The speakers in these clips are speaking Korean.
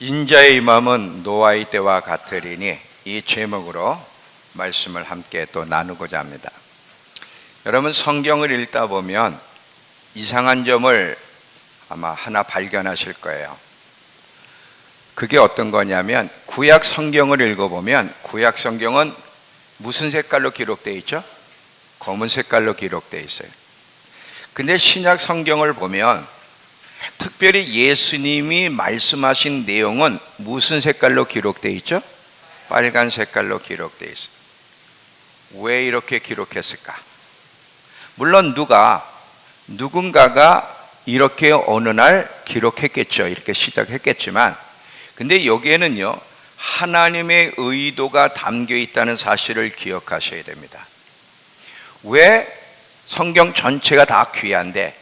인자의 마음은 노아의 때와 같으리니, 이 제목으로 말씀을 함께 또 나누고자 합니다. 여러분, 성경을 읽다 보면 이상한 점을 아마 하나 발견하실 거예요. 그게 어떤 거냐면, 구약 성경을 읽어보면 구약 성경은 무슨 색깔로 기록되어 있죠? 검은 색깔로 기록되어 있어요. 근데 신약 성경을 보면 특별히 예수님이 말씀하신 내용은 무슨 색깔로 기록되어 있죠? 빨간 색깔로 기록되어 있어요. 왜 이렇게 기록했을까? 물론 누군가가 이렇게 어느 날 기록했겠죠. 이렇게 시작했겠지만, 근데 여기에는요, 하나님의 의도가 담겨 있다는 사실을 기억하셔야 됩니다. 왜 성경 전체가 다 귀한데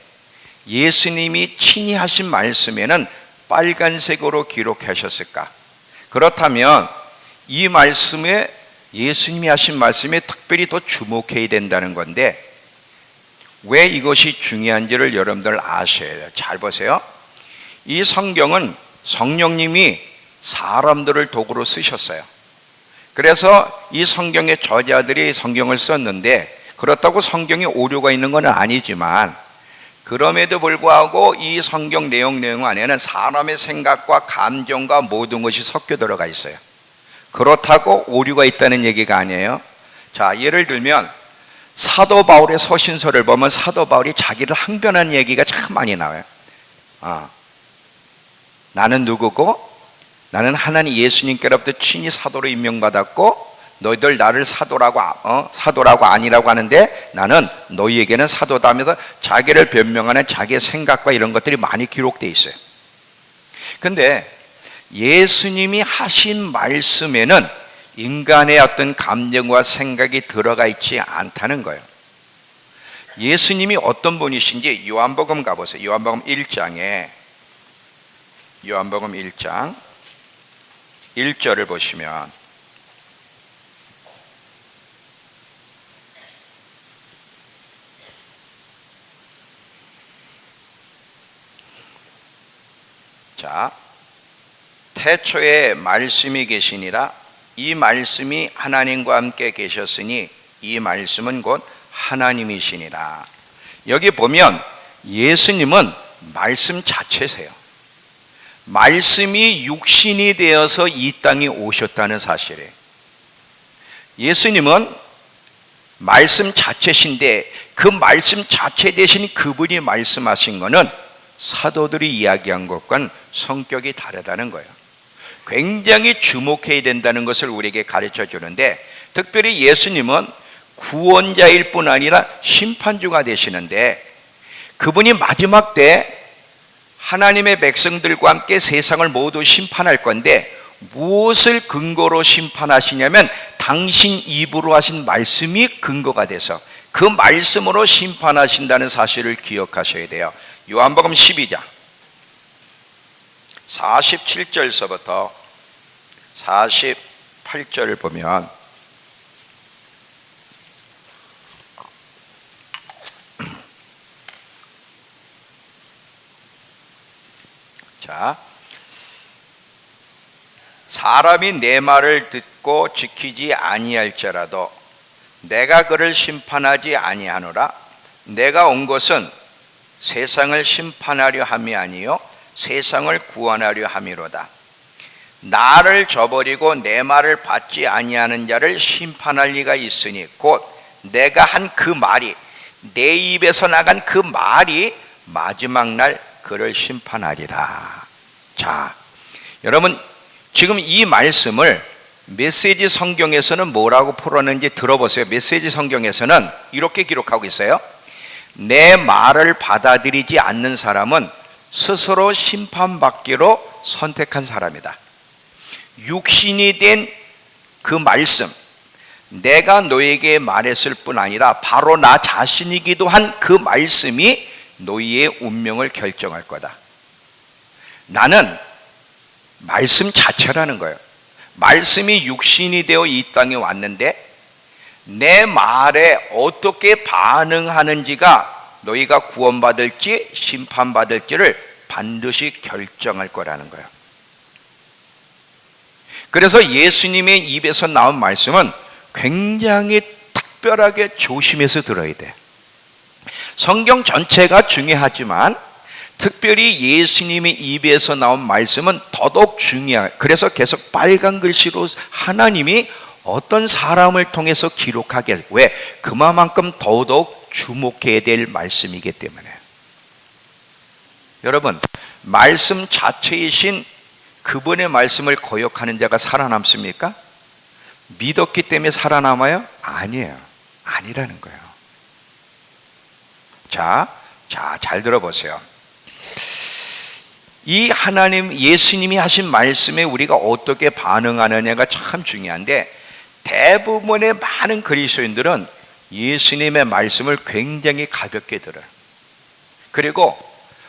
예수님이 친히 하신 말씀에는 빨간색으로 기록하셨을까? 그렇다면 이 말씀에, 예수님이 하신 말씀에 특별히 더 주목해야 된다는 건데, 왜 이것이 중요한지를 여러분들 아셔야 돼요. 잘 보세요. 이 성경은 성령님이 사람들을 도구로 쓰셨어요. 그래서 이 성경의 저자들이 성경을 썼는데, 그렇다고 성경에 오류가 있는 건 아니지만, 그럼에도 불구하고 이 성경 내용 안에는 사람의 생각과 감정과 모든 것이 섞여 들어가 있어요. 그렇다고 오류가 있다는 얘기가 아니에요. 자, 예를 들면 사도 바울의 서신서를 보면 사도 바울이 자기를 항변한 얘기가 참 많이 나와요. 나는 누구고? 나는 하나님 예수님께로부터 친히 사도로 임명받았고, 너희들 나를 사도라고 아니라고 하는데 나는 너희에게는 사도다 하면서 자기를 변명하는 자기의 생각과 이런 것들이 많이 기록되어 있어요. 근데 예수님이 하신 말씀에는 인간의 어떤 감정과 생각이 들어가 있지 않다는 거예요. 예수님이 어떤 분이신지 요한복음 가보세요. 요한복음 1장 1절을 보시면, 자, 태초에 말씀이 계시니라. 이 말씀이 하나님과 함께 계셨으니 이 말씀은 곧 하나님이시니라. 여기 보면 예수님은 말씀 자체세요. 말씀이 육신이 되어서 이 땅에 오셨다는 사실이에요. 예수님은 말씀 자체신데, 그 말씀 자체 대신 그분이 말씀하신 것은 사도들이 이야기한 것과는 성격이 다르다는 거예요. 굉장히 주목해야 된다는 것을 우리에게 가르쳐 주는데, 특별히 예수님은 구원자일 뿐 아니라 심판주가 되시는데, 그분이 마지막 때 하나님의 백성들과 함께 세상을 모두 심판할 건데, 무엇을 근거로 심판하시냐면 당신 입으로 하신 말씀이 근거가 돼서 그 말씀으로 심판하신다는 사실을 기억하셔야 돼요. 요한복음 12장 47절서부터 48절을 보면, 자, 사람이 내 말을 듣고 지키지 아니할지라도 내가 그를 심판하지 아니하노라. 내가 온 것은 세상을 심판하려 함이 아니요 세상을 구원하려 함이로다. 나를 저버리고 내 말을 받지 아니하는 자를 심판할 리가 있으니, 곧 내가 한 그 말이, 내 입에서 나간 그 말이 마지막 날 그를 심판하리라. 자, 여러분, 지금 이 말씀을 메시지 성경에서는 뭐라고 풀었는지 들어보세요. 메시지 성경에서는 이렇게 기록하고 있어요. 내 말을 받아들이지 않는 사람은 스스로 심판받기로 선택한 사람이다. 육신이 된 그 말씀, 내가 너에게 말했을 뿐 아니라 바로 나 자신이기도 한 그 말씀이 너희의 운명을 결정할 거다. 나는 말씀 자체라는 거예요. 말씀이 육신이 되어 이 땅에 왔는데, 내 말에 어떻게 반응하는지가 너희가 구원받을지 심판받을지를 반드시 결정할 거라는 거예요. 그래서 예수님의 입에서 나온 말씀은 굉장히 특별하게 조심해서 들어야 돼. 성경 전체가 중요하지만 특별히 예수님의 입에서 나온 말씀은 더더욱 중요해요. 그래서 계속 빨간 글씨로 하나님이 어떤 사람을 통해서 기록하게, 왜? 그만큼 더더욱 주목해야 될 말씀이기 때문에. 여러분, 말씀 자체이신 그분의 말씀을 거역하는 자가 살아남습니까? 믿었기 때문에 살아남아요? 아니에요. 아니라는 거예요. 자, 잘 들어보세요. 이 하나님, 예수님이 하신 말씀에 우리가 어떻게 반응하느냐가 참 중요한데, 대부분의 많은 그리스도인들은 예수님의 말씀을 굉장히 가볍게 들어요. 그리고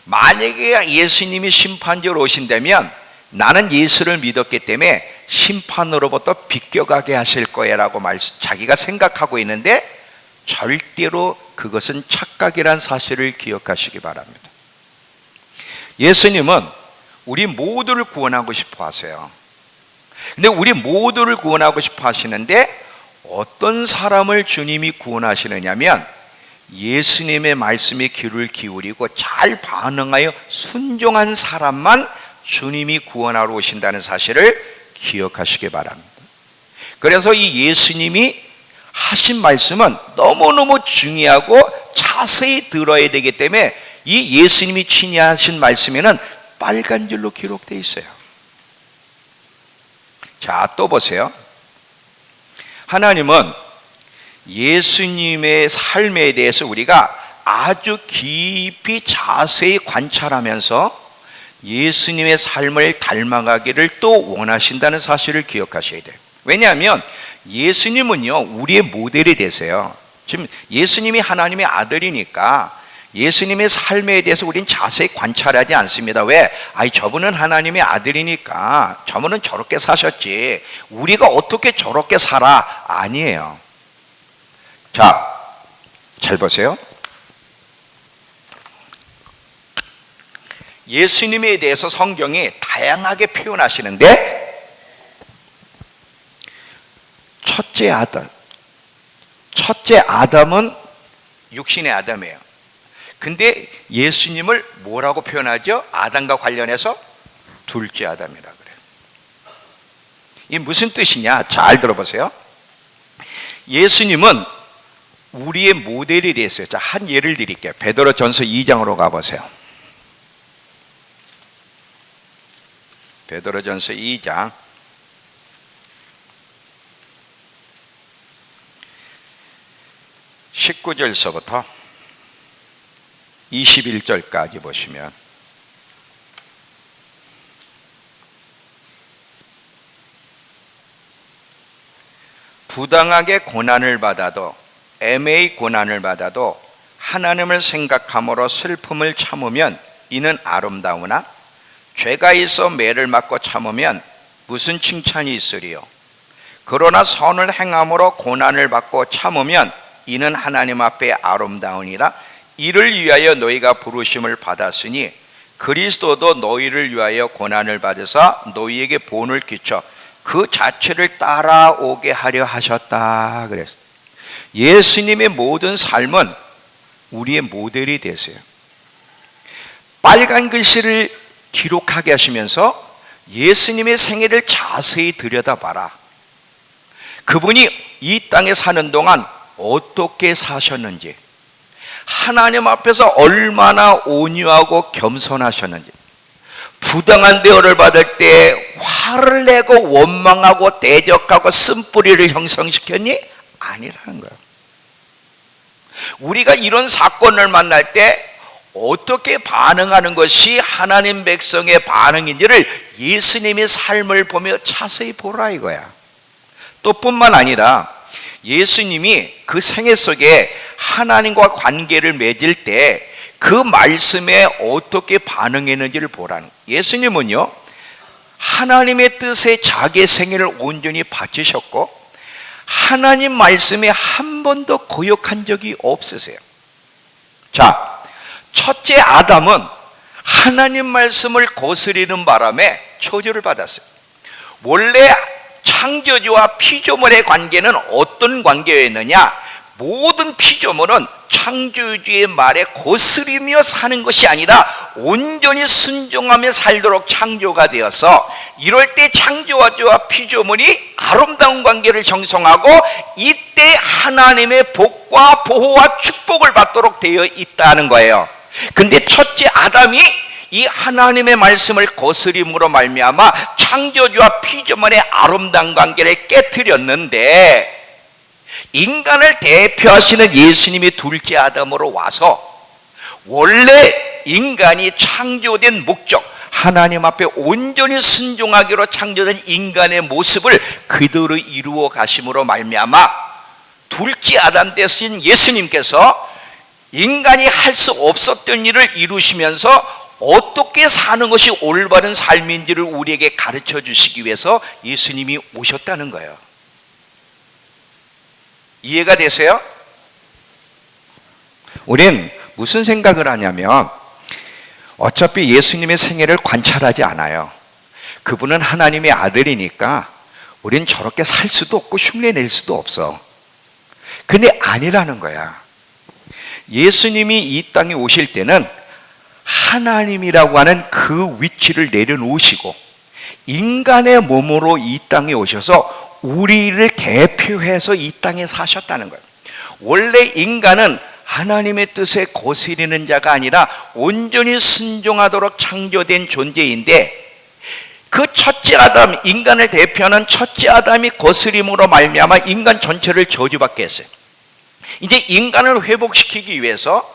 만약에 예수님이 심판자로 오신다면 나는 예수를 믿었기 때문에 심판으로부터 비껴가게 하실 거야 라고 자기가 생각하고 있는데, 절대로 그것은 착각이란 사실을 기억하시기 바랍니다. 예수님은 우리 모두를 구원하고 싶어 하세요. 근데 우리 모두를 구원하고 싶어 하시는데 어떤 사람을 주님이 구원하시느냐면 예수님의 말씀에 귀를 기울이고 잘 반응하여 순종한 사람만 주님이 구원하러 오신다는 사실을 기억하시기 바랍니다. 그래서 이 예수님이 하신 말씀은 너무너무 중요하고 자세히 들어야 되기 때문에 이 예수님이 친히 하신 말씀에는 빨간 줄로 기록되어 있어요. 자, 또 보세요. 하나님은 예수님의 삶에 대해서 우리가 아주 깊이 자세히 관찰하면서 예수님의 삶을 닮아가기를 또 원하신다는 사실을 기억하셔야 돼요. 왜냐하면 예수님은요, 우리의 모델이 되세요. 지금 예수님이 하나님의 아들이니까 예수님의 삶에 대해서 우리는 자세히 관찰하지 않습니다. 왜? 저분은 하나님의 아들이니까 저분은 저렇게 사셨지, 우리가 어떻게 저렇게 살아? 아니에요. 자, 잘 보세요. 예수님에 대해서 성경이 다양하게 표현하시는데, 첫째 아담은 육신의 아담이에요. 근데 예수님을 뭐라고 표현하죠? 아담과 관련해서 둘째 아담이라 그래요. 이게 무슨 뜻이냐? 잘 들어보세요. 예수님은 우리의 모델이 됐어요. 자, 한 예를 드릴게요. 베드로전서 2장으로 가보세요. 베드로전서 2장 19절서부터 21절까지 보시면, 부당하게 고난을 받아도, 애매히 고난을 받아도 하나님을 생각함으로 슬픔을 참으면 이는 아름다우나 죄가 있어 매를 맞고 참으면 무슨 칭찬이 있으리요. 그러나 선을 행함으로 고난을 받고 참으면 이는 하나님 앞에 아름다우니라. 이를 위하여 너희가 부르심을 받았으니 그리스도도 너희를 위하여 고난을 받으사 너희에게 본을 끼쳐 그 자체를 따라오게 하려 하셨다 그랬어요. 예수님의 모든 삶은 우리의 모델이 되세요. 빨간 글씨를 기록하게 하시면서 예수님의 생애를 자세히 들여다봐라. 그분이 이 땅에 사는 동안 어떻게 사셨는지, 하나님 앞에서 얼마나 온유하고 겸손하셨는지, 부당한 대우를 받을 때 화를 내고 원망하고 대적하고 쓴뿌리를 형성시켰니? 아니라는 거예요. 우리가 이런 사건을 만날 때 어떻게 반응하는 것이 하나님 백성의 반응인지를 예수님의 삶을 보며 자세히 보라 이거야. 또 뿐만 아니라 예수님이 그 생애 속에 하나님과 관계를 맺을 때 그 말씀에 어떻게 반응했는지를 보라는 거예요. 예수님은요, 하나님의 뜻에 자기의 생애를 온전히 바치셨고 하나님 말씀에 한 번도 거역한 적이 없으세요. 자, 첫째 아담은 하나님 말씀을 거스리는 바람에 저주를 받았어요. 원래 창조주와 피조물의 관계는 어떤 관계였느냐? 모든 피조물은 창조주의 말에 거스리며 사는 것이 아니라 온전히 순종하며 살도록 창조가 되어서, 이럴 때 창조주와 피조물이 아름다운 관계를 형성하고 이때 하나님의 복과 보호와 축복을 받도록 되어 있다는 거예요. 근데 첫째 아담이 이 하나님의 말씀을 거스림으로 말미암아 창조주와 피조물의 아름다운 관계를 깨뜨렸는데, 인간을 대표하시는 예수님이 둘째 아담으로 와서 원래 인간이 창조된 목적, 하나님 앞에 온전히 순종하기로 창조된 인간의 모습을 그대로 이루어 가심으로 말미암아 둘째 아담 되신 예수님께서 인간이 할 수 없었던 일을 이루시면서 어떻게 사는 것이 올바른 삶인지를 우리에게 가르쳐 주시기 위해서 예수님이 오셨다는 거예요. 이해가 되세요? 우린 무슨 생각을 하냐면, 어차피 예수님의 생애를 관찰하지 않아요. 그분은 하나님의 아들이니까 우린 저렇게 살 수도 없고 흉내 낼 수도 없어. 근데 아니라는 거야. 예수님이 이 땅에 오실 때는 하나님이라고 하는 그 위치를 내려놓으시고 인간의 몸으로 이 땅에 오셔서 우리를 대표해서 이 땅에 사셨다는 거예요. 원래 인간은 하나님의 뜻에 거스리는 자가 아니라 온전히 순종하도록 창조된 존재인데, 그 첫째 아담, 인간을 대표하는 첫째 아담이 거스림으로 말미암아 인간 전체를 저주받게 했어요. 이제 인간을 회복시키기 위해서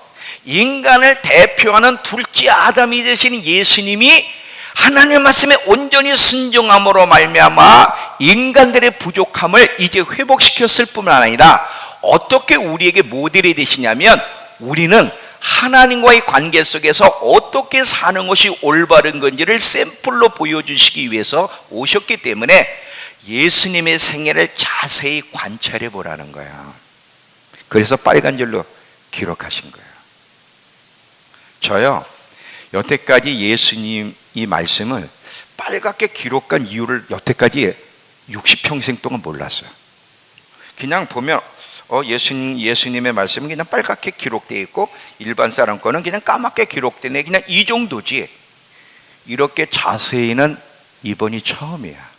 인간을 대표하는 둘째 아담이 되신 예수님이 하나님의 말씀에 온전히 순종함으로 말미암아 인간들의 부족함을 이제 회복시켰을 뿐만 아니라 어떻게 우리에게 모델이 되시냐면, 우리는 하나님과의 관계 속에서 어떻게 사는 것이 올바른 건지를 샘플로 보여주시기 위해서 오셨기 때문에 예수님의 생애를 자세히 관찰해 보라는 거야. 그래서 빨간 줄로 기록하신 거예요. 저요, 여태까지 예수님 이 말씀을 빨갛게 기록한 이유를 여태까지 60평생 동안 몰랐어요. 그냥 보면 예수님의 말씀은 그냥 빨갛게 기록되어 있고 일반 사람 거는 그냥 까맣게 기록되네, 그냥 이 정도지. 이렇게 자세히는 이번이 처음이야.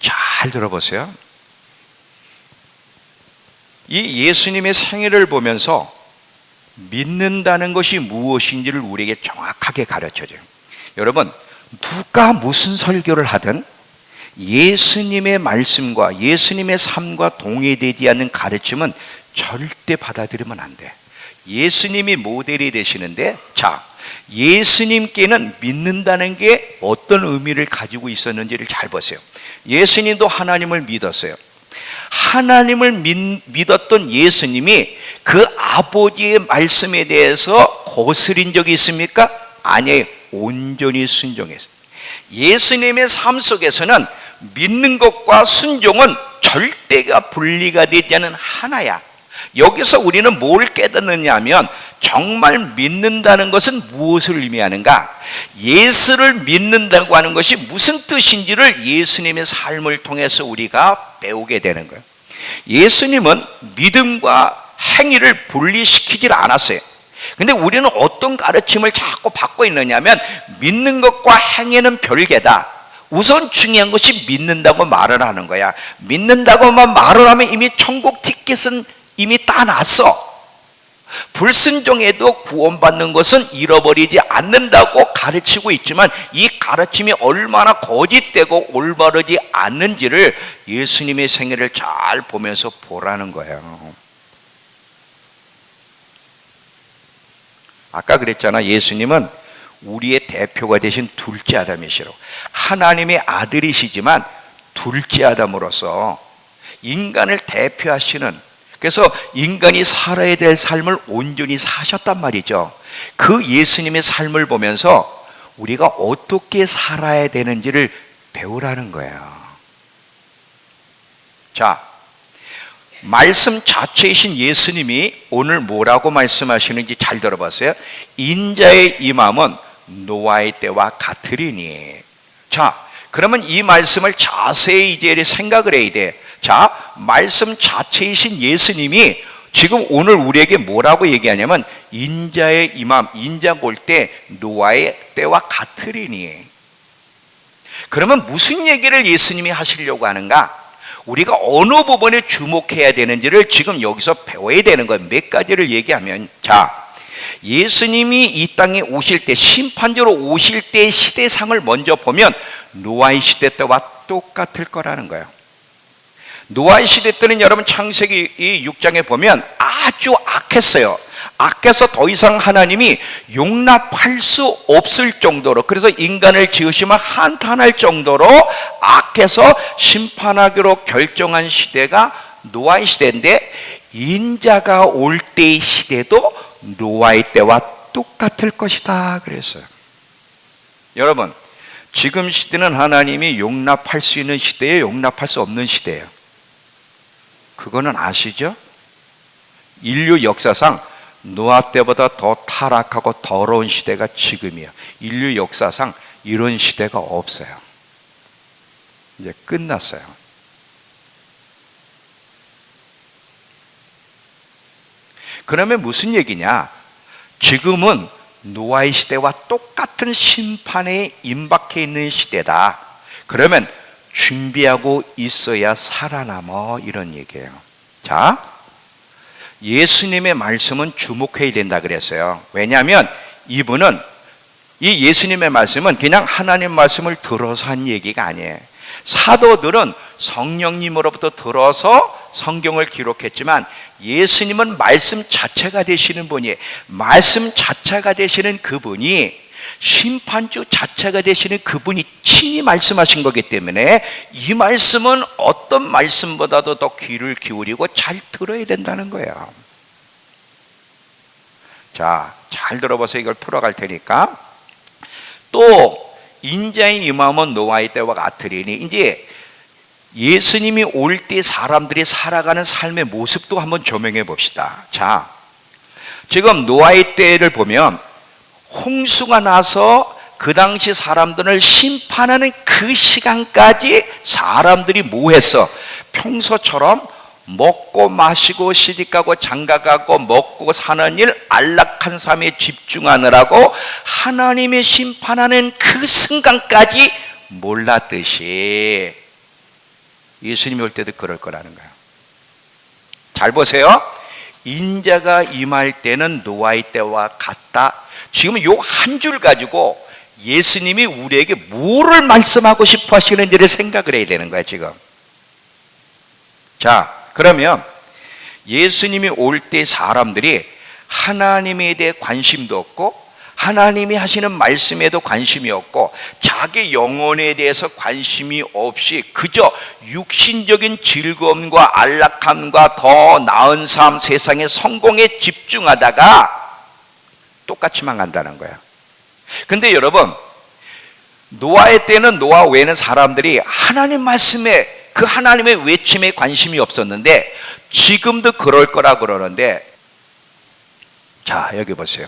잘 들어보세요. 이 예수님의 생애를 보면서 믿는다는 것이 무엇인지를 우리에게 정확하게 가르쳐줘요. 여러분, 누가 무슨 설교를 하든 예수님의 말씀과 예수님의 삶과 동의되지 않는 가르침은 절대 받아들이면 안 돼. 예수님이 모델이 되시는데, 자, 예수님께는 믿는다는 게 어떤 의미를 가지고 있었는지를 잘 보세요. 예수님도 하나님을 믿었어요. 하나님을 믿었던 예수님이 그 아버지의 말씀에 대해서 거스린 적이 있습니까? 아니에요. 온전히 순종했어요. 예수님의 삶 속에서는 믿는 것과 순종은 절대가 분리가 되지 않는 하나야. 여기서 우리는 뭘 깨닫느냐 하면, 정말 믿는다는 것은 무엇을 의미하는가? 예수를 믿는다고 하는 것이 무슨 뜻인지를 예수님의 삶을 통해서 우리가 배우게 되는 거예요. 예수님은 믿음과 행위를 분리시키질 않았어요. 근데 우리는 어떤 가르침을 자꾸 받고 있느냐면, 믿는 것과 행위는 별개다. 우선 중요한 것이 믿는다고 말을 하는 거야. 믿는다고만 말을 하면 이미 천국 티켓은 이미 따놨어. 불순종해도 구원받는 것은 잃어버리지 않는다고 가르치고 있지만, 이 가르침이 얼마나 거짓되고 올바르지 않는지를 예수님의 생애를 잘 보면서 보라는 거예요. 아까 그랬잖아. 예수님은 우리의 대표가 되신 둘째 아담이시라고. 하나님의 아들이시지만 둘째 아담으로서 인간을 대표하시는, 그래서 인간이 살아야 될 삶을 온전히 사셨단 말이죠. 그 예수님의 삶을 보면서 우리가 어떻게 살아야 되는지를 배우라는 거예요. 자, 말씀 자체이신 예수님이 오늘 뭐라고 말씀하시는지 잘 들어봤어요. 인자의 임함은 노아의 때와 같으리니. 자, 그러면 이 말씀을 자세히 이제 생각을 해야 돼. 자, 말씀 자체이신 예수님이 지금 오늘 우리에게 뭐라고 얘기하냐면 인자의 임함, 인자가 올 때 노아의 때와 같으리니. 그러면 무슨 얘기를 예수님이 하시려고 하는가? 우리가 어느 부분에 주목해야 되는지를 지금 여기서 배워야 되는 거예요. 몇 가지를 얘기하면, 자, 예수님이 이 땅에 오실 때, 심판자로 오실 때의 시대상을 먼저 보면 노아의 시대 때와 똑같을 거라는 거예요. 노아의 시대 때는 여러분 창세기 6장에 보면 아주 악했어요. 악해서 더 이상 하나님이 용납할 수 없을 정도로, 그래서 인간을 지으시면 한탄할 정도로 악해서 심판하기로 결정한 시대가 노아의 시대인데, 인자가 올 때의 시대도 노아의 때와 똑같을 것이다 그랬어요. 여러분, 지금 시대는 하나님이 용납할 수 있는 시대예요, 용납할 수 없는 시대예요? 그거는 아시죠? 인류 역사상 노아 때보다 더 타락하고 더러운 시대가 지금이에요. 인류 역사상 이런 시대가 없어요. 이제 끝났어요. 그러면 무슨 얘기냐? 지금은 노아의 시대와 똑같은 심판에 임박해 있는 시대다. 그러면 준비하고 있어야 살아남어, 이런 얘기예요. 자, 예수님의 말씀은 주목해야 된다 그랬어요. 왜냐하면 이분은, 이 예수님의 말씀은 그냥 하나님 말씀을 들어서 한 얘기가 아니에요. 사도들은 성령님으로부터 들어서 성경을 기록했지만 예수님은 말씀 자체가 되시는 분이에요. 말씀 자체가 되시는 그분이, 심판주 자체가 되시는 그분이 친히 말씀하신 거기 때문에 이 말씀은 어떤 말씀보다도 더 귀를 기울이고 잘 들어야 된다는 거예요. 자, 잘 들어보세요. 이걸 풀어갈 테니까. 또 인자의 임함은 노아의 때와 같으리니, 이제 예수님이 올 때 사람들이 살아가는 삶의 모습도 한번 조명해 봅시다. 자, 지금 노아의 때를 보면 홍수가 나서 그 당시 사람들을 심판하는 그 시간까지 사람들이 뭐 했어? 평소처럼 먹고 마시고 시집가고 장가가고 먹고 사는 일, 안락한 삶에 집중하느라고 하나님의 심판하는 그 순간까지 몰랐듯이 예수님이 올 때도 그럴 거라는 거예요. 잘 보세요. 인자가 임할 때는 노아의 때와 같다. 지금 요 한 줄 가지고 예수님이 우리에게 뭐를 말씀하고 싶어 하시는지를 생각을 해야 되는 거야 지금. 자, 그러면 예수님이 올 때 사람들이 하나님에 대해 관심도 없고 하나님이 하시는 말씀에도 관심이 없고 자기 영혼에 대해서 관심이 없이 그저 육신적인 즐거움과 안락함과 더 나은 삶, 세상의 성공에 집중하다가 똑같이만 간다는 거야. 근데 여러분, 노아의 때는 노아 외에는 사람들이 하나님 말씀에, 그 하나님의 외침에 관심이 없었는데 지금도 그럴 거라 그러는데, 자, 여기 보세요.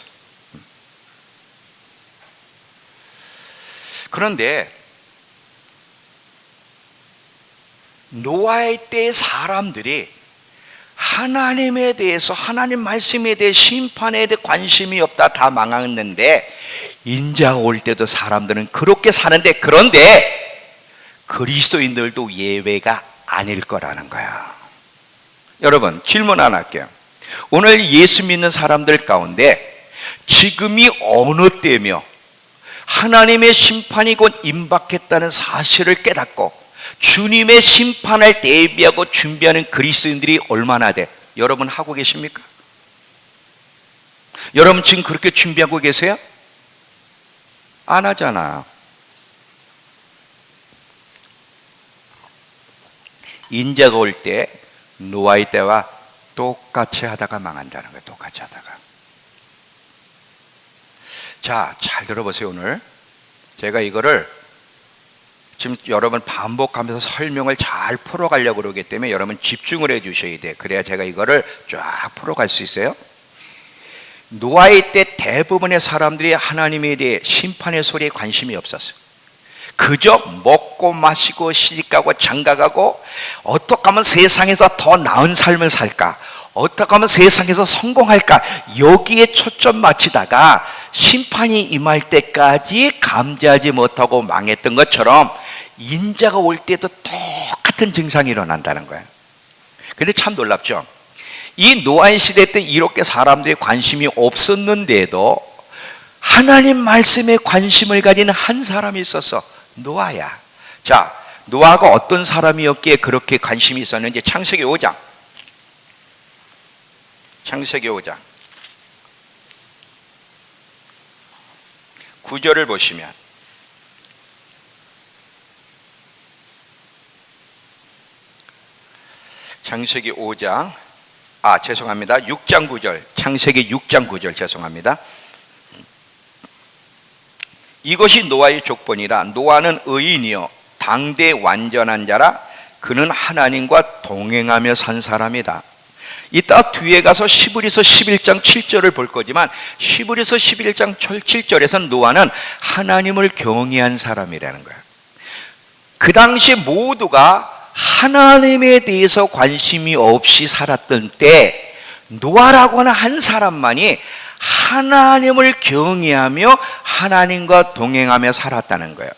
그런데 노아의 때의 사람들이 하나님에 대해서, 하나님 말씀에 대해, 심판에 대해 관심이 없다, 다 망했는데 인자가 올 때도 사람들은 그렇게 사는데, 그런데 그리스도인들도 예외가 아닐 거라는 거야. 여러분, 질문 하나 할게요. 오늘 예수 믿는 사람들 가운데 지금이 어느 때며 하나님의 심판이 곧 임박했다는 사실을 깨닫고 주님의 심판을 대비하고 준비하는 그리스도인들이 얼마나 돼? 여러분 하고 계십니까? 여러분 지금 그렇게 준비하고 계세요? 안 하잖아요. 인자가 올 때 노아의 때와 똑같이 하다가 망한다는 거예요. 똑같이 하다가. 자, 잘 들어보세요. 오늘 제가 이거를 지금 여러분 반복하면서 설명을 잘 풀어가려고 그러기 때문에 여러분 집중을 해 주셔야 돼요. 그래야 제가 이거를 쫙 풀어갈 수 있어요. 노아의 때 대부분의 사람들이 하나님에 대해 심판의 소리에 관심이 없었어요. 그저 먹고 마시고 시집가고 장가가고 어떻게 하면 세상에서 더 나은 삶을 살까, 어떻게 하면 세상에서 성공할까, 여기에 초점 맞추다가 심판이 임할 때까지 감지하지 못하고 망했던 것처럼 인자가 올 때도 똑같은 증상이 일어난다는 거예요. 근데 참 놀랍죠. 이 노아의 시대 때 이렇게 사람들이 관심이 없었는데도 하나님 말씀에 관심을 가진 한 사람이 있었어. 노아야. 자, 노아가 어떤 사람이었기에 그렇게 관심이 있었는지 창세기 5장. 창세기 5장 9절을 보시면, 창세기 5장, 죄송합니다. 6장 9절, 창세기 6장 9절, 죄송합니다. 이것이 노아의 족본이라. 노아는 의인이요 당대 완전한 자라. 그는 하나님과 동행하며 산 사람이다. 이따 뒤에 가서 시브리서 11장 7절을 볼 거지만, 시브리서 11장 7절에서는 노아는 하나님을 경외한 사람이라는 거예요. 그 당시 모두가 하나님에 대해서 관심이 없이 살았던 때 노아라고 하는 한 사람만이 하나님을 경외하며 하나님과 동행하며 살았다는 거예요.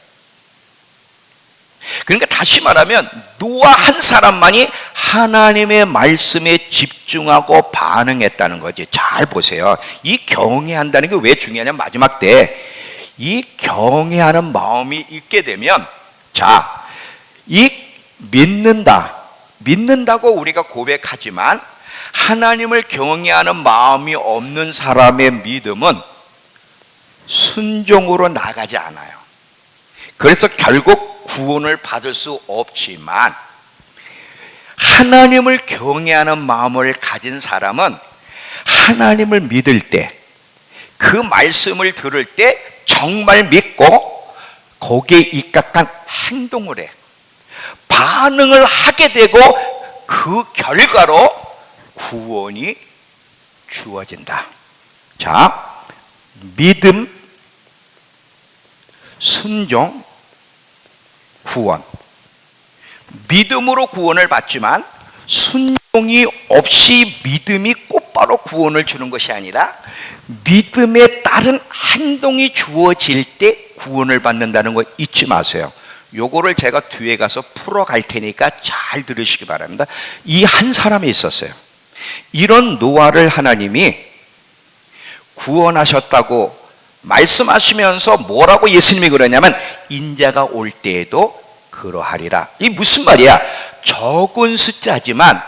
그러니까 다시 말하면 노아 한 사람만이 하나님의 말씀에 집중하고 반응했다는 거지. 잘 보세요. 이 경외한다는 게 왜 중요하냐면, 마지막 때 이 경외하는 마음이 있게 되면, 자, 이 믿는다고 우리가 고백하지만 하나님을 경외하는 마음이 없는 사람의 믿음은 순종으로 나가지 않아요. 그래서 결국 구원을 받을 수 없지만, 하나님을 경외하는 마음을 가진 사람은 하나님을 믿을 때, 그 말씀을 들을 때 정말 믿고 거기에 입각한 행동을 해. 반응을 하게 되고 그 결과로 구원이 주어진다. 자, 믿음, 순종, 구원. 믿음으로 구원을 받지만 순종이 없이 믿음이 곧바로 구원을 주는 것이 아니라 믿음에 따른 행동이 주어질 때 구원을 받는다는 거 잊지 마세요. 요거를 제가 뒤에 가서 풀어갈 테니까 잘 들으시기 바랍니다. 이 한 사람이 있었어요. 이런 노아를 하나님이 구원하셨다고 말씀하시면서 뭐라고 예수님이 그러냐면, 인자가 올 때에도 그러하리라. 이 무슨 말이야? 적은 숫자지만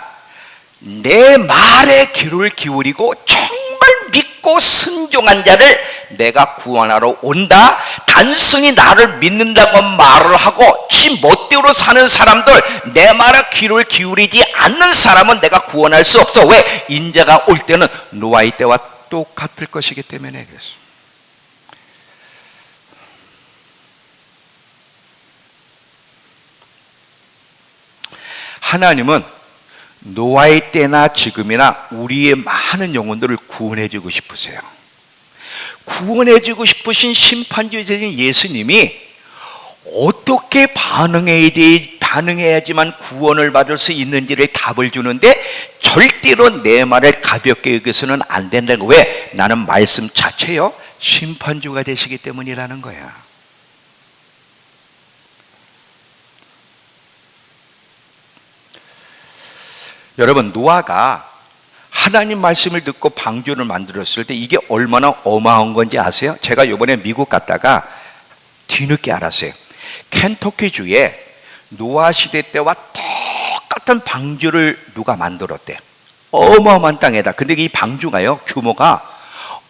내 말에 귀를 기울이고 정말 믿고 순종한 자를 내가 구원하러 온다. 단순히 나를 믿는다고 말을 하고 지 멋대로 사는 사람들, 내 말에 귀를 기울이지 않는 사람은 내가 구원할 수 없어. 왜? 인자가 올 때는 노아의 때와 똑같을 것이기 때문에 그랬어. 하나님은 노아의 때나 지금이나 우리의 많은 영혼들을 구원해주고 싶으세요. 구원해주고 싶으신 심판주이신 예수님이 어떻게 반응해야지만 구원을 받을 수 있는지를 답을 주는데, 절대로 내 말을 가볍게 여겨서는 안 된다는 거예요. 왜? 나는 말씀 자체요 심판주가 되시기 때문이라는 거야. 여러분, 노아가 하나님 말씀을 듣고 방주를 만들었을 때 이게 얼마나 어마어마한 건지 아세요? 제가 이번에 미국 갔다가 뒤늦게 알았어요. 켄터키주에 노아 시대 때와 똑같은 방주를 누가 만들었대. 어마어마한 땅에다. 근데 이 방주가요 규모가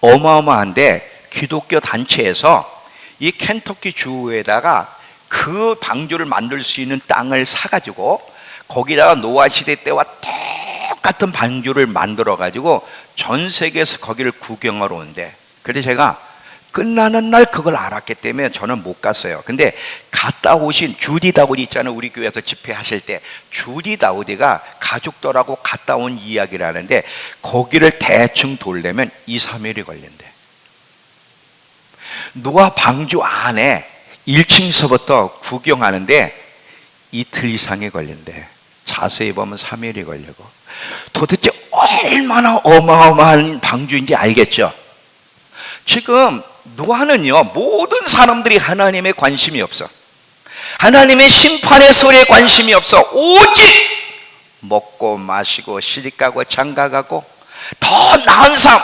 어마어마한데, 기독교 단체에서 이 켄터키 주에다가 그 방주를 만들 수 있는 땅을 사가지고 거기다가 노아 시대 때와 똑같은 방주를 만들어 가지고 전 세계에서 거기를 구경하러 온대. 그래서 제가 끝나는 날 그걸 알았기 때문에 저는 못 갔어요. 근데 갔다 오신 주디 다우디 있잖아요. 우리 교회에서 집회하실 때 주디 다우디가 가족들하고 갔다 온 이야기를 하는데 거기를 대충 돌려면 2, 3일이 걸린대. 노아 방주 안에 1층서부터 구경하는데 이틀 이상이 걸린대. 자세히 보면 3일이 걸리고. 도대체 얼마나 어마어마한 방주인지 알겠죠? 지금 노아는요, 모든 사람들이 하나님의 관심이 없어. 하나님의 심판의 소리에 관심이 없어. 오직 먹고 마시고 시집가고 장가가고 더 나은 삶,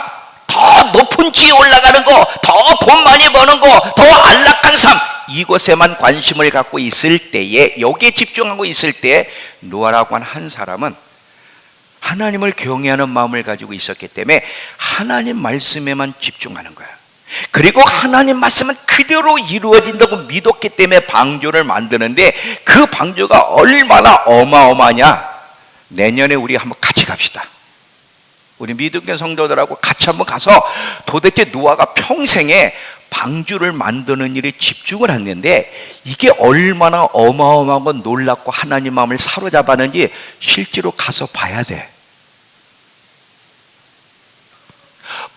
더 높은 지에 올라가는 거, 더 돈 많이 버는 거, 더 안락한 삶, 이곳에만 관심을 갖고 있을 때에, 여기에 집중하고 있을 때 노아라고 하는 한 사람은 하나님을 경외하는 마음을 가지고 있었기 때문에 하나님 말씀에만 집중하는 거야. 그리고 하나님 말씀은 그대로 이루어진다고 믿었기 때문에 방주를 만드는데 그 방주가 얼마나 어마어마하냐. 내년에 우리 한번 같이 갑시다. 우리 믿음의 성도들하고 같이 한번 가서 도대체 노아가 평생에 방주를 만드는 일에 집중을 했는데 이게 얼마나 어마어마하고 놀랍고 하나님 마음을 사로잡았는지 실제로 가서 봐야 돼.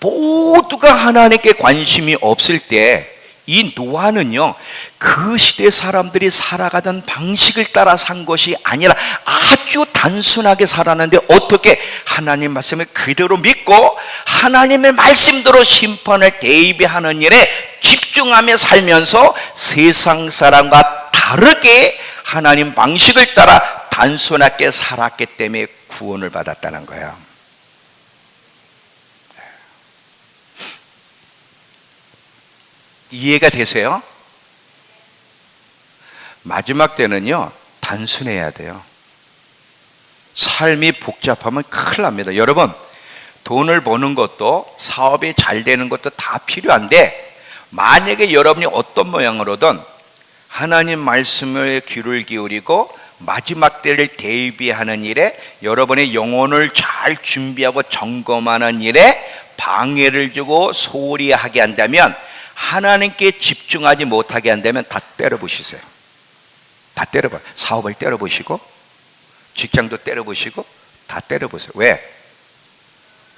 모두가 하나님께 관심이 없을 때 이 노아는요, 그 시대 사람들이 살아가던 방식을 따라 산 것이 아니라 아주 단순하게 살았는데 어떻게 하나님 말씀을 그대로 믿고 하나님의 말씀대로 심판을 대비하는 일에 집중하며 살면서 세상 사람과 다르게 하나님 방식을 따라 단순하게 살았기 때문에 구원을 받았다는 거예요. 이해가 되세요? 마지막 때는요, 단순해야 돼요. 삶이 복잡하면 큰일 납니다. 여러분, 돈을 버는 것도 사업이 잘 되는 것도 다 필요한데 만약에 여러분이 어떤 모양으로든 하나님 말씀에 귀를 기울이고 마지막 때를 대비하는 일에 여러분의 영혼을 잘 준비하고 점검하는 일에 방해를 주고 소홀히 하게 한다면, 하나님께 집중하지 못하게 한다면 다 때려보시세요. 다 때려봐. 사업을 때려보시고 직장도 때려보시고 다 때려보세요. 왜?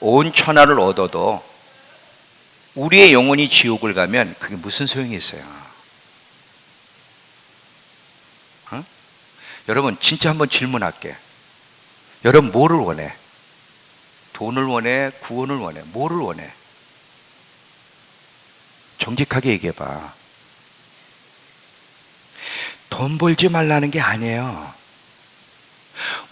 온 천하를 얻어도 우리의 영혼이 지옥을 가면 그게 무슨 소용이 있어요? 어? 여러분 진짜 한번 질문할게. 여러분 뭐를 원해? 돈을 원해? 구원을 원해? 뭐를 원해? 정직하게 얘기해봐. 돈 벌지 말라는 게 아니에요.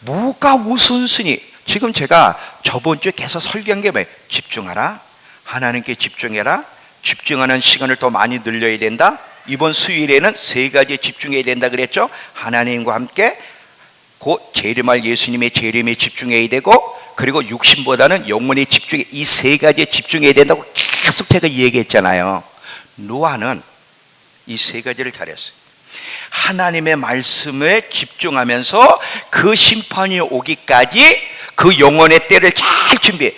뭐가 우선순위? 지금 제가 저번 주에 계속 설교한 게 뭐예요? 집중하라. 하나님께 집중해라. 집중하는 시간을 더 많이 늘려야 된다. 이번 수요일에는 세 가지에 집중해야 된다 그랬죠. 하나님과 함께 곧 재림할 예수님의 재림에 집중해야 되고, 그리고 육신보다는 영혼에 집중해, 이 세 가지에 집중해야 된다고 계속 제가 얘기했잖아요. 노아는 이 세 가지를 잘했어요. 하나님의 말씀에 집중하면서 그 심판이 오기까지 그 영혼의 때를 잘 준비해,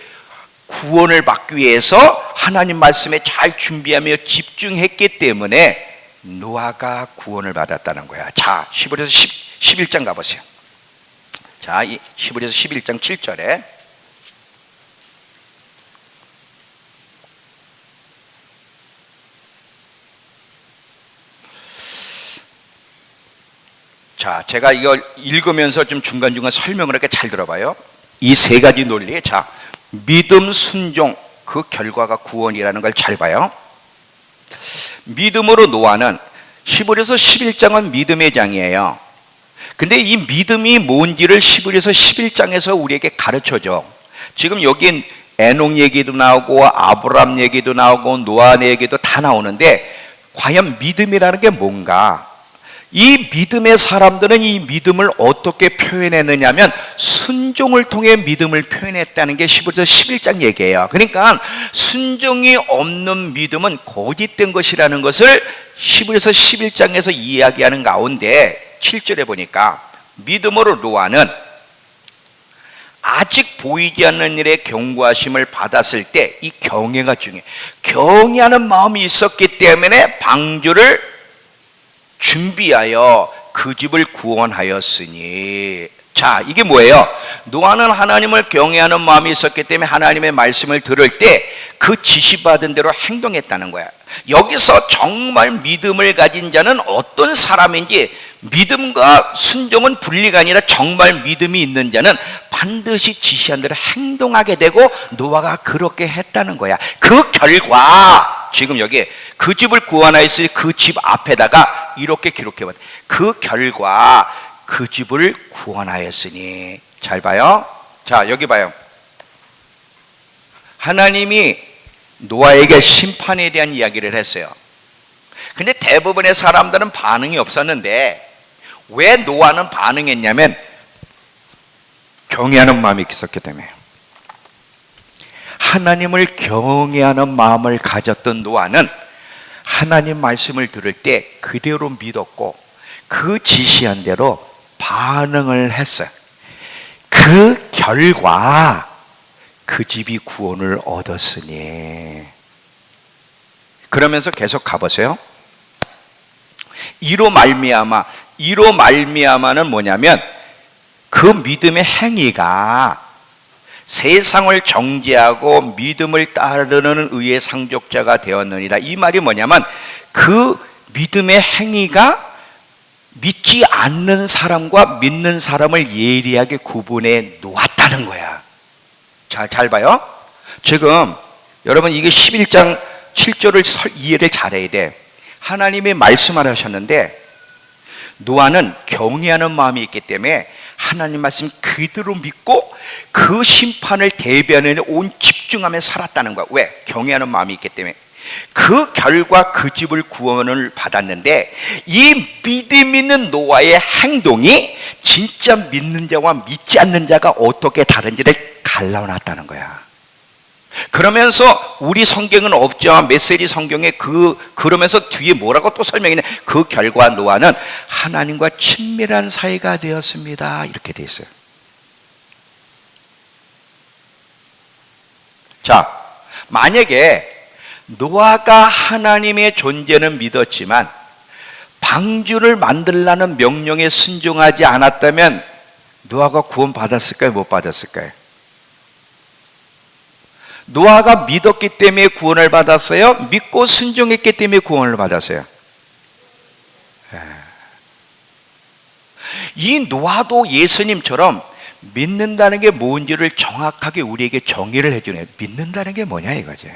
구원을 받기 위해서 하나님 말씀에 잘 준비하며 집중했기 때문에 노아가 구원을 받았다는 거야. 자, 히브리서 11장 가보세요. 자, 히브리서 11장 7절에 자, 제가 이걸 읽으면서 좀 중간중간 설명을 이렇게 잘 들어봐요. 이 세 가지 논리. 자, 믿음, 순종, 그 결과가 구원이라는 걸 잘 봐요. 믿음으로 노아는, 히브리서 11장은 믿음의 장이에요. 근데 이 믿음이 뭔지를 히브리서 11장에서 우리에게 가르쳐줘. 지금 여긴 에녹 얘기도 나오고 아브람 얘기도 나오고 노아 얘기도 다 나오는데 과연 믿음이라는 게 뭔가? 이 믿음의 사람들은 이 믿음을 어떻게 표현했느냐면 순종을 통해 믿음을 표현했다는 게 히브리서 11장 얘기예요. 그러니까 순종이 없는 믿음은 거짓된 것이라는 것을 히브리서 11장에서 이야기하는 가운데 7절에 보니까 믿음으로 노아는 아직 보이지 않는 일에 경고하심을 받았을 때 이 경외가 중요해. 경외하는 마음이 있었기 때문에 방주를 준비하여 그 집을 구원하였으니. 자, 이게 뭐예요? 노아는 하나님을 경외하는 마음이 있었기 때문에 하나님의 말씀을 들을 때 그 지시받은 대로 행동했다는 거야. 여기서 정말 믿음을 가진 자는 어떤 사람인지, 믿음과 순종은 분리가 아니라 정말 믿음이 있는 자는 반드시 지시한 대로 행동하게 되고 노아가 그렇게 했다는 거야. 그 결과 지금 여기 그 집을 구원하였으니 그 집 앞에다가 이렇게 기록해봤다. 그 결과 그 집을 구원하였으니. 잘 봐요. 자, 여기 봐요. 하나님이 노아에게 심판에 대한 이야기를 했어요. 근데 대부분의 사람들은 반응이 없었는데 왜 노아는 반응했냐면 경외하는 마음이 있었기 때문에. 하나님을 경외하는 마음을 가졌던 노아는 하나님 말씀을 들을 때 그대로 믿었고 그 지시한 대로 반응을 했어요. 그 결과 그 집이 구원을 얻었으니. 그러면서 계속 가보세요. 이로 말미암아는 뭐냐면 그 믿음의 행위가 세상을 정죄하고 믿음을 따르는 의의 상족자가 되었느니라. 이 말이 뭐냐면 그 믿음의 행위가 믿지 않는 사람과 믿는 사람을 예리하게 구분해 놓았다는 거야. 자, 잘 봐요. 지금 여러분 이게 11장 7절을 이해를 잘해야 돼. 하나님이 말씀을 하셨는데 노아는 경외하는 마음이 있기 때문에 하나님 말씀 그대로 믿고 그 심판을 대비하는 온 집중하며 살았다는 거야. 왜? 경외하는 마음이 있기 때문에. 그 결과 그 집을 구원을 받았는데 이 믿음 있는 노아의 행동이 진짜 믿는 자와 믿지 않는 자가 어떻게 다른지를 갈라놨다는 거야. 그러면서 우리 성경은 없지만 메시지 성경에 그러면서 뒤에 뭐라고 또 설명했냐. 그 결과 노아는 하나님과 친밀한 사이가 되었습니다. 이렇게 돼 있어요. 자, 만약에 노아가 하나님의 존재는 믿었지만 방주를 만들라는 명령에 순종하지 않았다면 노아가 구원 받았을까요? 못 받았을까요? 노아가 믿었기 때문에 구원을 받았어요? 믿고 순종했기 때문에 구원을 받았어요? 이 노아도 예수님처럼 믿는다는 게 뭔지를 정확하게 우리에게 정의를 해주네. 믿는다는 게 뭐냐 이거지.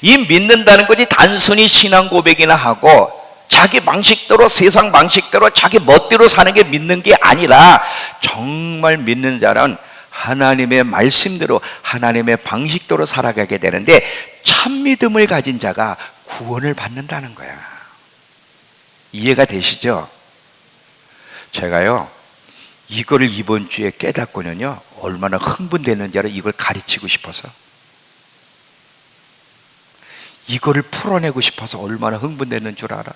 이 믿는다는 것이 단순히 신앙 고백이나 하고 자기 방식대로 세상 방식대로 자기 멋대로 사는 게 믿는 게 아니라 정말 믿는 자는 하나님의 말씀대로 하나님의 방식대로 살아가게 되는데 참 믿음을 가진 자가 구원을 받는다는 거야. 이해가 되시죠? 제가요 이거를 이번 주에 깨닫고는요 얼마나 흥분되는지를 이걸 가르치고 싶어서, 이거를 풀어내고 싶어서 얼마나 흥분되는 줄 알아?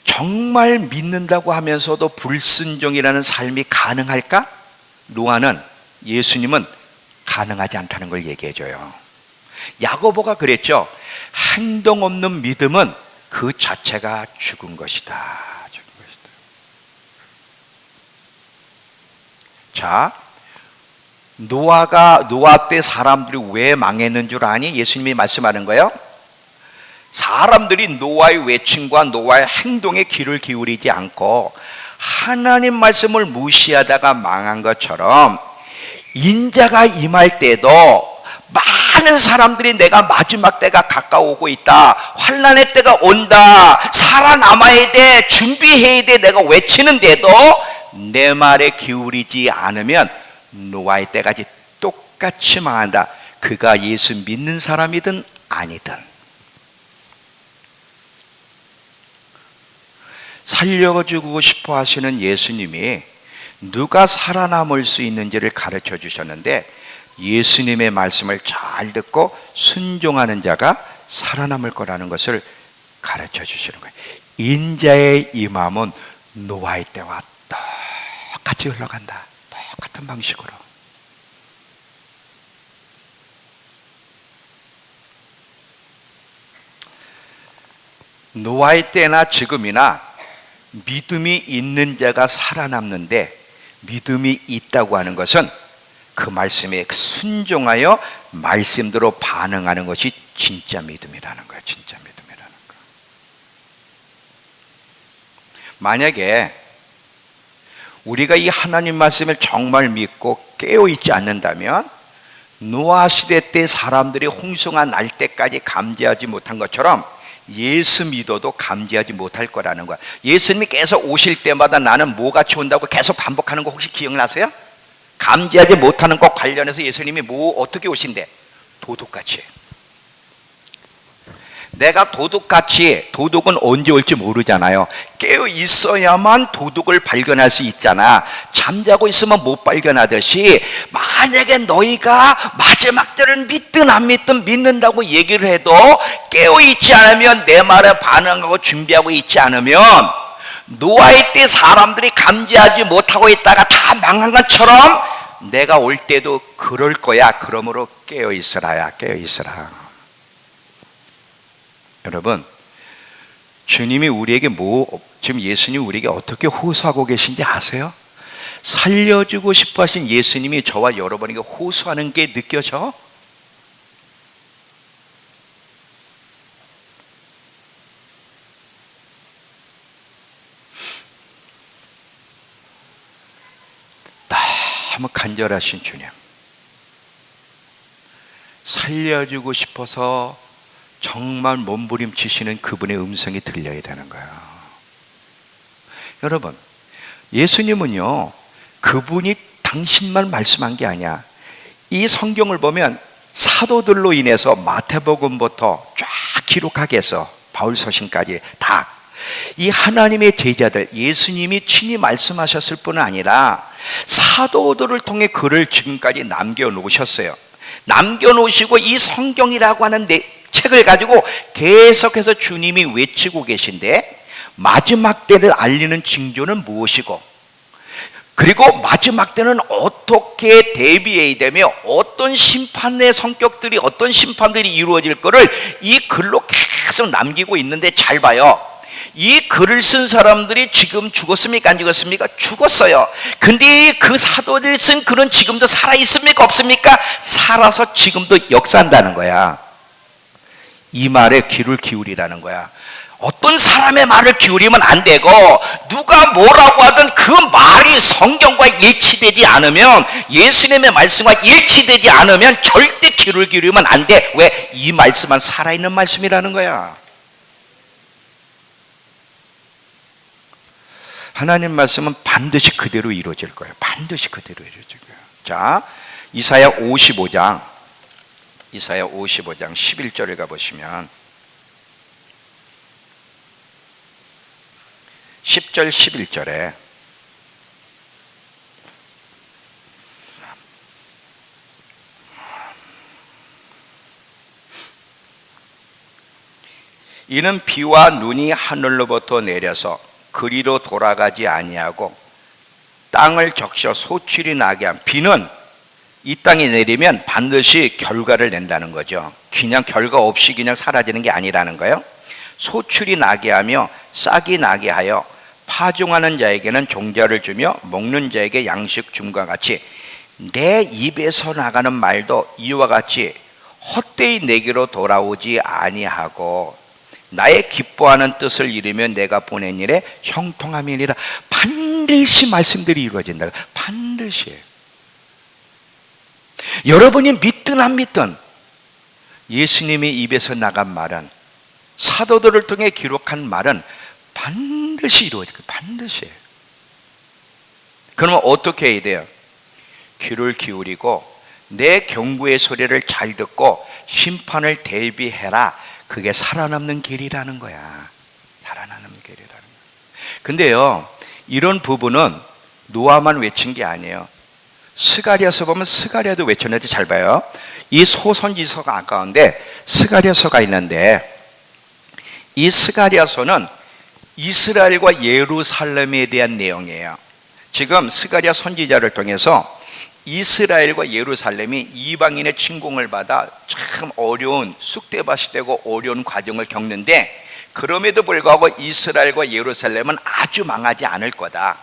정말 믿는다고 하면서도 불순종이라는 삶이 가능할까? 노아는, 예수님은 가능하지 않다는 걸 얘기해줘요. 야고보가 그랬죠. 행동 없는 믿음은 그 자체가 죽은 것이다. 죽은 것이다. 자, 노아 때 사람들이 왜 망했는 줄 아니? 예수님이 말씀하는 거예요. 사람들이 노아의 외침과 노아의 행동에 귀를 기울이지 않고 하나님 말씀을 무시하다가 망한 것처럼 인자가 임할 때도 많은 사람들이 내가 마지막 때가 가까우고 있다, 환난의 때가 온다, 살아남아야 돼, 준비해야 돼, 내가 외치는데도 내 말에 기울이지 않으면 노아의 때까지 똑같이 망한다. 그가 예수 믿는 사람이든 아니든. 살려주고 싶어 하시는 예수님이 누가 살아남을 수 있는지를 가르쳐 주셨는데 예수님의 말씀을 잘 듣고 순종하는 자가 살아남을 거라는 것을 가르쳐 주시는 거예요. 인자의 임함은 노아의 때와 똑같이 흘러간다. 똑같은 방식으로. 노아의 때나 지금이나 믿음이 있는 자가 살아남는데, 믿음이 있다고 하는 것은 그 말씀에 순종하여 말씀대로 반응하는 것이 진짜 믿음이라는 거예요. 진짜 믿음이라는 거. 만약에 우리가 이 하나님 말씀을 정말 믿고 깨어있지 않는다면, 노아 시대 때 사람들이 홍수가 날 때까지 감지하지 못한 것처럼 예수 믿어도 감지하지 못할 거라는 거야. 예수님이 계속 오실 때마다 나는 뭐같이 온다고 계속 반복하는 거 혹시 기억나세요? 감지하지 못하는 것 관련해서 예수님이 어떻게 오신대? 도둑같이. 내가 도둑같이, 도둑은 언제 올지 모르잖아요. 깨어 있어야만 도둑을 발견할 수 있잖아. 잠자고 있으면 못 발견하듯이, 만약에 너희가 마지막 때를 믿든 안 믿든 믿는다고 얘기를 해도 깨어 있지 않으면, 내 말에 반응하고 준비하고 있지 않으면, 노아의 때 사람들이 감지하지 못하고 있다가 다 망한 것처럼 내가 올 때도 그럴 거야. 그러므로 깨어 있으라야, 깨어 있으라. 여러분, 주님이 우리에게 지금 예수님이 우리에게 어떻게 호소하고 계신지 아세요? 살려주고 싶어 하신 예수님이 저와 여러분에게 호소하는 게 느껴져? 너무 간절하신 주님, 살려주고 싶어서 정말 몸부림치시는 그분의 음성이 들려야 되는 거예요. 여러분, 예수님은요, 그분이 당신만 말씀한 게 아니야. 이 성경을 보면 사도들로 인해서 마태복음부터 쫙 기록하게 해서 바울서신까지 다 이 하나님의 제자들, 예수님이 친히 말씀하셨을 뿐 아니라 사도들을 통해 글을 지금까지 남겨놓으셨어요. 남겨놓으시고 이 성경이라고 하는 책을 가지고 계속해서 주님이 외치고 계신데, 마지막 때를 알리는 징조는 무엇이고, 그리고 마지막 때는 어떻게 대비해야 되며, 어떤 심판의 성격들이, 어떤 심판들이 이루어질 거를 이 글로 계속 남기고 있는데, 잘 봐요. 이 글을 쓴 사람들이 지금 죽었습니까? 안 죽었습니까? 죽었어요. 근데 그 사도들이 쓴 글은 지금도 살아있습니까? 없습니까? 살아서 지금도 역사한다는 거야. 이 말에 귀를 기울이라는 거야. 어떤 사람의 말을 기울이면 안 되고, 누가 뭐라고 하든 그 말이 성경과 일치되지 않으면, 예수님의 말씀과 일치되지 않으면 절대 귀를 기울이면 안 돼. 왜? 이 말씀은 살아있는 말씀이라는 거야. 하나님 말씀은 반드시 그대로 이루어질 거예요. 반드시 그대로 이루어질 거예요. 자, 이사야 55장 11절에 가보시면 10절 11절에 이는 비와 눈이 하늘로부터 내려서 그리로 돌아가지 아니하고 땅을 적셔 소출이 나게 한, 비는 이 땅에 내리면 반드시 결과를 낸다는 거죠. 그냥 결과 없이 그냥 사라지는 게 아니라는 거예요. 소출이 나게 하며 싹이 나게 하여 파종하는 자에게는 종자를 주며 먹는 자에게 양식 줌과 같이 내 입에서 나가는 말도 이와 같이 헛되이 내게로 돌아오지 아니하고 나의 기뻐하는 뜻을 이루면 내가 보낸 일에 형통함이니라. 반드시 말씀들이 이루어진다. 반드시. 여러분이 믿든 안 믿든 예수님의 입에서 나간 말은, 사도들을 통해 기록한 말은 반드시 이루어질 거예요. 반드시. 그러면 어떻게 해야 돼요? 귀를 기울이고 내 경고의 소리를 잘 듣고 심판을 대비해라. 그게 살아남는 길이라는 거야. 살아남는 길이라는 거야. 근데요, 이런 부분은 노아만 외친 게 아니에요. 스가랴서 보면 스가랴도 외쳤는데, 잘 봐요. 이 소선지서가 가운데 스가랴서가 있는데, 이 스가랴서는 이스라엘과 예루살렘에 대한 내용이에요. 지금 스가랴 선지자를 통해서 이스라엘과 예루살렘이 이방인의 침공을 받아 참 어려운 쑥대밭이 되고 어려운 과정을 겪는데, 그럼에도 불구하고 이스라엘과 예루살렘은 아주 망하지 않을 거다,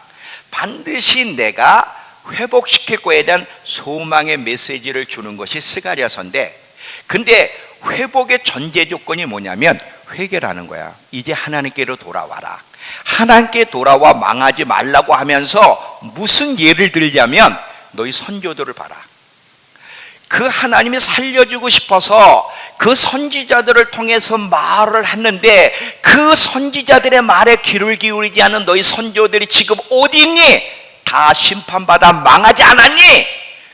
반드시 내가 회복시킬 거에 대한 소망의 메시지를 주는 것이 스가랴서인데, 근데 회복의 전제 조건이 뭐냐면 회개라는 거야. 이제 하나님께로 돌아와라. 하나님께 돌아와 망하지 말라고 하면서 무슨 예를 들냐면 너희 선조들을 봐라. 그 하나님이 살려주고 싶어서 그 선지자들을 통해서 말을 했는데 그 선지자들의 말에 귀를 기울이지 않은 너희 선조들이 지금 어디 있니? 다 심판받아 망하지 않았니?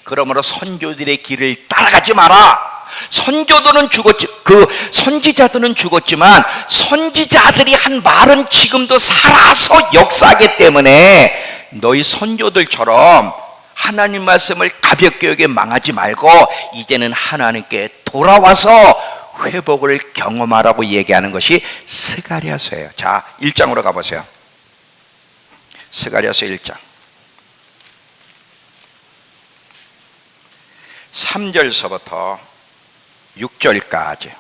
그러므로 선조들의 길을 따라가지 마라. 선조들은 죽었지, 그 선지자들은 죽었지만 선지자들이 한 말은 지금도 살아서 역사하기 때문에 너희 선조들처럼 하나님 말씀을 가볍게 여겨 망하지 말고 이제는 하나님께 돌아와서 회복을 경험하라고 얘기하는 것이 스가랴서예요. 자, 1장으로 가보세요. 스가랴서 1장 3절서부터 6절까지.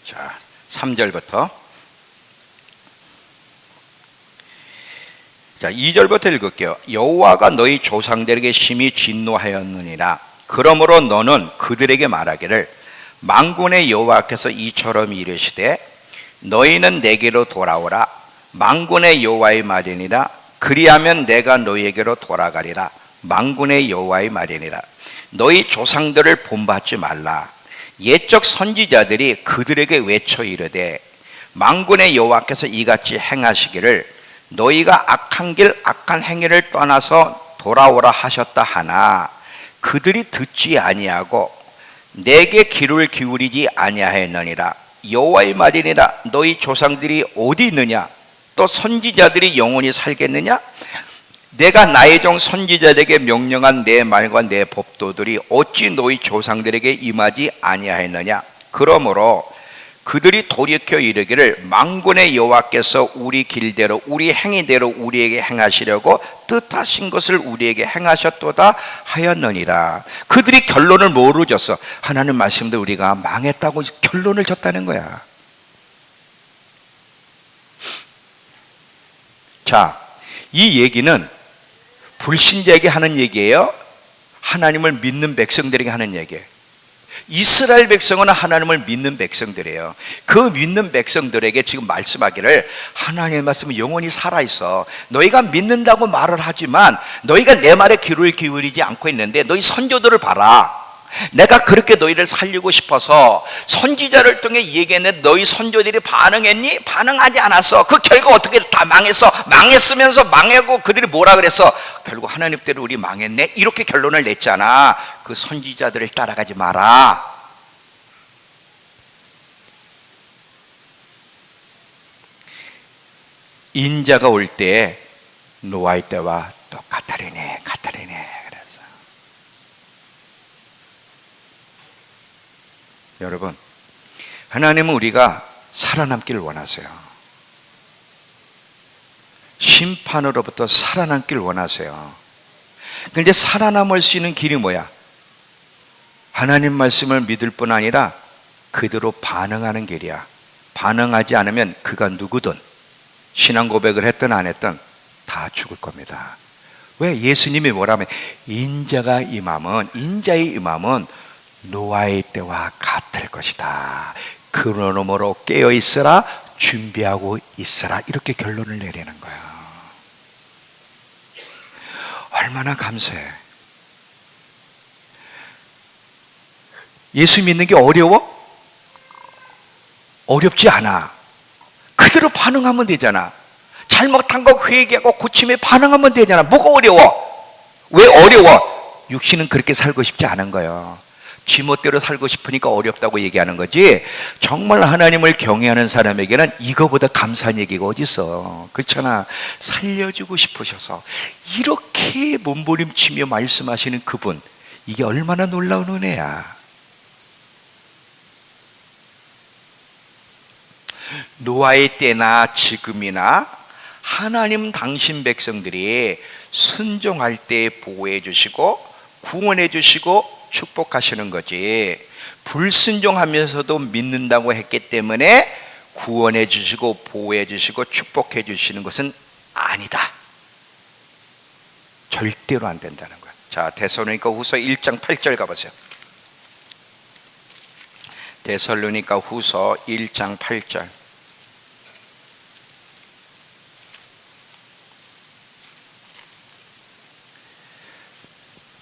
자, 3절부터 2절부터 읽을게요. 여호와가 너희 조상들에게 심히 진노하였느니라. 그러므로 너는 그들에게 말하기를 만군의 여호와께서 이처럼 이르시되 너희는 내게로 돌아오라. 만군의 여호와의 말이니라. 그리하면 내가 너희에게로 돌아가리라. 만군의 여호와의 말이니라. 너희 조상들을 본받지 말라. 옛적 선지자들이 그들에게 외쳐 이르되 만군의 여호와께서 이같이 행하시기를 너희가 악한 길 악한 행위를 떠나서 돌아오라 하셨다 하나 그들이 듣지 아니하고 내게 귀를 기울이지 아니하였느니라. 여호와의 말이니라. 너희 조상들이 어디 있느냐? 또 선지자들이 영원히 살겠느냐? 내가 나의 종 선지자들에게 명령한 내 말과 내 법도들이 어찌 너희 조상들에게 임하지 아니하였느냐? 그러므로 그들이 돌이켜 이르기를 만군의 여호와께서 우리 길대로 우리 행위대로 우리에게 행하시려고 뜻하신 것을 우리에게 행하셨도다 하였느니라. 그들이 결론을 뭐로 졌어? 하나님 말씀도 우리가 망했다고 결론을 졌다는 거야. 자, 이 얘기는 불신자에게 하는 얘기예요? 하나님을 믿는 백성들에게 하는 얘기예요? 이스라엘 백성은 하나님을 믿는 백성들이에요. 그 믿는 백성들에게 지금 말씀하기를 하나님의 말씀은 영원히 살아있어. 너희가 믿는다고 말을 하지만 너희가 내 말에 귀를 기울이지 않고 있는데 너희 선조들을 봐라. 내가 그렇게 너희를 살리고 싶어서 선지자를 통해 얘기했는데 너희 선조들이 반응했니? 반응하지 않았어. 그 결과 어떻게 다 망했어. 망했으면서 망하고 그들이 뭐라 그랬어? 결국 하나님 때문에 우리 망했네. 이렇게 결론을 냈잖아. 그 선지자들을 따라가지 마라. 인자가 올 때 노아의 때와 똑같으리네 그래서 여러분, 하나님은 우리가 살아남기를 원하세요. 심판으로부터 살아남기를 원하세요. 그런데 살아남을 수 있는 길이 뭐야? 하나님 말씀을 믿을 뿐 아니라 그대로 반응하는 길이야. 반응하지 않으면 그가 누구든 신앙 고백을 했든 안 했든 다 죽을 겁니다. 왜? 예수님이 뭐라면 인자의 임함은 노아의 때와 같을 것이다. 그러므로 깨어 있으라, 준비하고 있으라. 이렇게 결론을 내리는 거야. 얼마나 감사해. 예수 믿는 게 어려워? 어렵지 않아. 그대로 반응하면 되잖아. 잘못한 거 회개하고 고침에 반응하면 되잖아. 뭐가 어려워? 왜 어려워? 육신은 그렇게 살고 싶지 않은 거예요. 지멋대로 살고 싶으니까 어렵다고 얘기하는 거지, 정말 하나님을 경외하는 사람에게는 이거보다 감사한 얘기가 어디 있어. 그렇잖아. 살려주고 싶으셔서 이렇게 몸부림치며 말씀하시는 그분, 이게 얼마나 놀라운 은혜야. 노아의 때나 지금이나 하나님 당신 백성들이 순종할 때 보호해 주시고 구원해 주시고 축복하시는 거지, 불순종하면서도 믿는다고 했기 때문에 구원해 주시고 보호해 주시고 축복해 주시는 것은 아니다. 절대로 안 된다는 거야. 자, 데살로니가 후서 1장 8절 가보세요. 데살로니가 후서 1장 8절.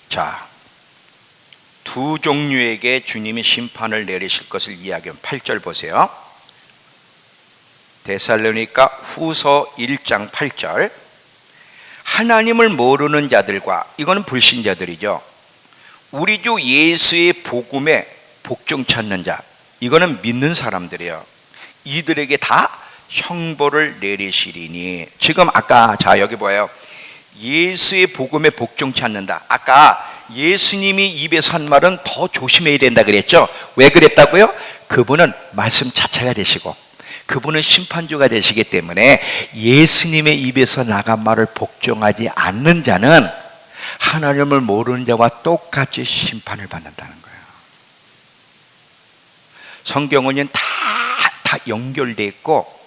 자, 두 종류에게 주님이 심판을 내리실 것을 이야기한 8절 보세요. 데살로니가 후서 1장 8절. 하나님을 모르는 자들과, 이거는 불신자들이죠, 우리 주 예수의 복음에 복종 찾는 자, 이거는 믿는 사람들이에요. 이들에게 다 형벌을 내리시리니. 지금 아까, 자 여기 보여요. 예수의 복음에 복종 찾는다. 아까 예수님이 입에서 한 말은 더 조심해야 된다 그랬죠. 왜 그랬다고요? 그분은 말씀 자체가 되시고 그분은 심판주가 되시기 때문에 예수님의 입에서 나간 말을 복종하지 않는 자는 하나님을 모르는 자와 똑같이 심판을 받는다는 거예요. 성경은 다 연결되어 있고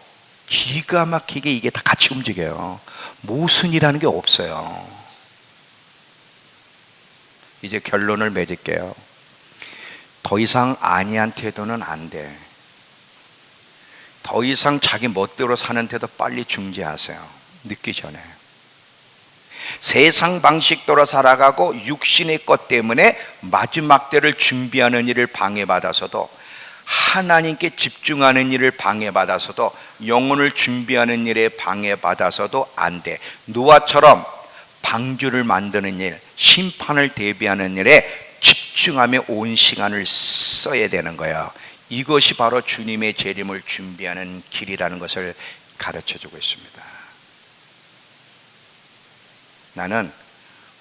기가 막히게 이게 다 같이 움직여요. 모순이라는 게 없어요. 이제 결론을 맺을게요. 더 이상 아니한 태도는 안 돼. 더 이상 자기 멋대로 사는 태도 빨리 중지하세요. 늦기 전에. 세상 방식대로 살아가고 육신의 것 때문에 마지막 때를 준비하는 일을 방해받아서도, 하나님께 집중하는 일을 방해받아서도, 영혼을 준비하는 일에 방해받아서도 안 돼. 노아처럼 방주를 만드는 일, 심판을 대비하는 일에 집중하며 온 시간을 써야 되는 거예요. 이것이 바로 주님의 재림을 준비하는 길이라는 것을 가르쳐주고 있습니다. 나는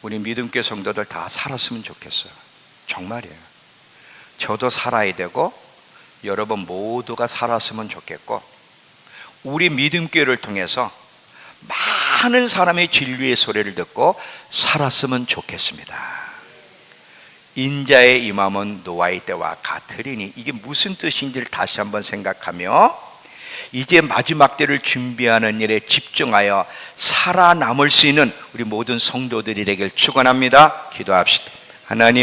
우리 믿음교회 성도들 다 살았으면 좋겠어요. 정말이에요. 저도 살아야 되고 여러분 모두가 살았으면 좋겠고, 우리 믿음교회를 통해서 많은 사람의 진리의 소리를 듣고 살았으면 좋겠습니다. 인자의 임함은 노아의 때와 같으리니. 이게 무슨 뜻인지를 다시 한번 생각하며 이제 마지막 때를 준비하는 일에 집중하여 살아남을 수 있는 우리 모든 성도들이 되길 축원합니다. 기도합시다. 하나님,